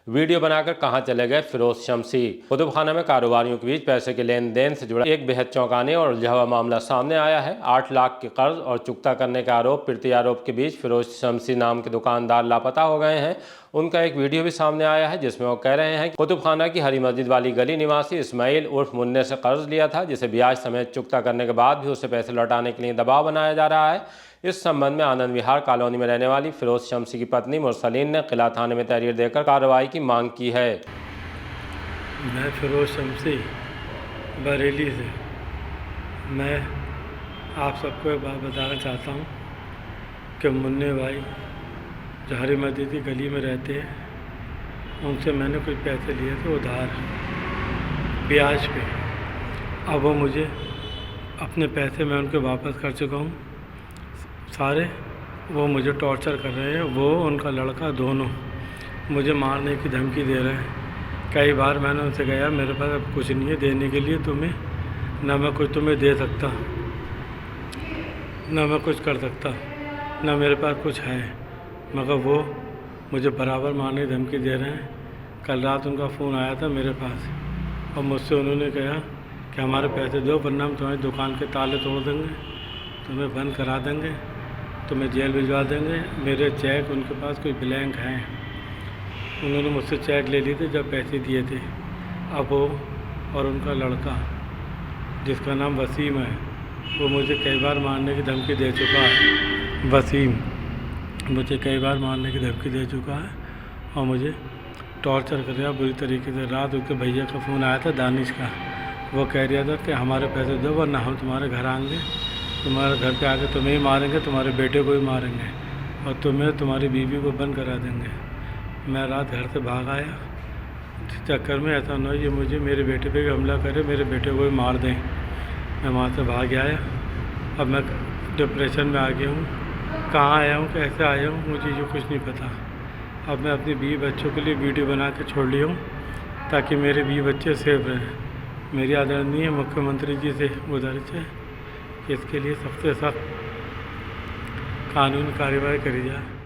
Video बनाकर कहां चले गए फिरोज शमसी। कुतुब खाना में कारोबारियों के बीच पैसे के लेन देन से जुड़ा एक बेहद चौंकाने और उलझा हुआ मामला सामने आया है। 8 लाख के कर्ज और चुकता करने के प्रत्यारोप के बीच फिरोज शमसी नाम के दुकानदार लापता हो गए हैं। उनका एक वीडियो भी सामने आया है जिसमें वो कह रहे हैं कि कुतुब खाना की हरी मस्जिद वाली गली निवासी इस्माइल उर्फ मुन्ने से कर्ज लिया था, जिसे ब्याज समेत चुकता करने के बाद भी उसे पैसे लौटाने के लिए दबाव बनाया जा रहा है। इस संबंध में आनंद विहार कॉलोनी में रहने वाली फिरोज शमसी की पत्नी मुरसलीन ने किला थाने में तहरीर देकर कार्रवाई की मांग की है। मैं फिरोज शमसी बरेली से मैं आप सबको एक बात बताना चाहता हूँ कि मुन्ने भाई जो हरी मस्जिद की गली में रहते हैं, उनसे मैंने कुछ पैसे लिए थे उधार ब्याज पे। अब वो मुझे अपने पैसे मैं उनके वापस कर चुका हूँ सारे। वो मुझे टॉर्चर कर रहे हैं, वो उनका लड़का दोनों मुझे मारने की धमकी दे रहे हैं। कई बार मैंने उनसे कहा मेरे पास अब कुछ नहीं है देने के लिए तुम्हें, ना मैं कुछ तुम्हें दे सकता, ना मैं कुछ कर सकता, ना मेरे पास कुछ है, मगर वो मुझे बराबर मारने की धमकी दे रहे हैं। कल रात उनका फ़ोन आया था मेरे पास और मुझसे उन्होंने कहा कि हमारे पैसे दो वरना हम तुम्हारी दुकान के ताले तोड़ देंगे, तुम्हें बंद करा देंगे, तुम्हें जेल भिजवा देंगे। मेरे चेक उनके पास कोई ब्लैंक हैं, उन्होंने मुझसे चेक ले लिए थे जब पैसे दिए थे। अब वो और उनका लड़का जिसका नाम वसीम है, वो मुझे कई बार मारने की धमकी दे चुका है। वसीम मुझे कई बार मारने की धमकी दे चुका है और मुझे टॉर्चर कर रहा बुरी तरीके से। रात उसके भैया का फ़ोन आया था दानिश का, वो कह रहा था कि हमारे पैसे दो वरना हम तुम्हारे घर आएंगे, तुम्हारे घर पे आके तुम्हें ही मारेंगे, तुम्हारे बेटे को ही मारेंगे और तुम्हें तुम्हारी बीवी को बंद करा देंगे। मैं रात घर से भाग आया, इस चक्कर में ऐसा ना हो ये मुझे मेरे बेटे पे भी हमला करे, मेरे बेटे को भी मार दें। मैं वहाँ से भाग आया। अब मैं डिप्रेशन में आ गया हूँ। कहाँ आया हूँ, कैसे आया हूँ, मुझे ये कुछ नहीं पता। अब मैं अपनी बीवी बच्चों के लिए वीडियो बना के छोड़ लिया हूँ ताकि मेरे बीवी बच्चे सेफ रहें। मेरी आदरणीय मुख्यमंत्री जी से गुजारिश है कि इसके लिए सबसे सख्त कानूनी कार्रवाई करी जाए।